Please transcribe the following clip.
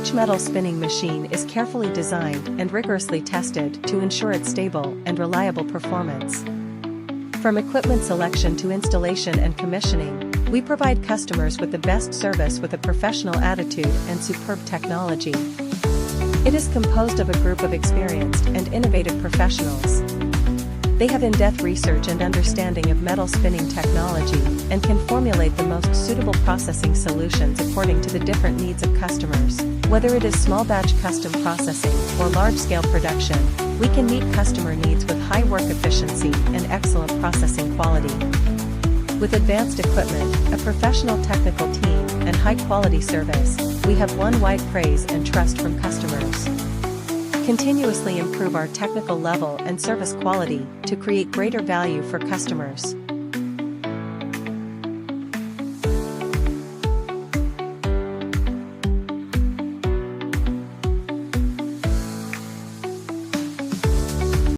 Each metal spinning machine is carefully designed and rigorously tested to ensure its stable and reliable performance. From equipment selection to installation and commissioning, we provide customers with the best service with a professional attitude and superb technology. It is composed of a group of experienced and innovative professionals. They have in-depth research and understanding of metal spinning technology and can formulate the most suitable processing solutions according to the different needs of customers. Whether it is small batch custom processing or large-scale production, we can meet customer needs with high work efficiency and excellent processing quality. With advanced equipment, a professional technical team, and high-quality service, we have won wide praise and trust from customers. Continuously improve our technical level and service quality to create greater value for customers.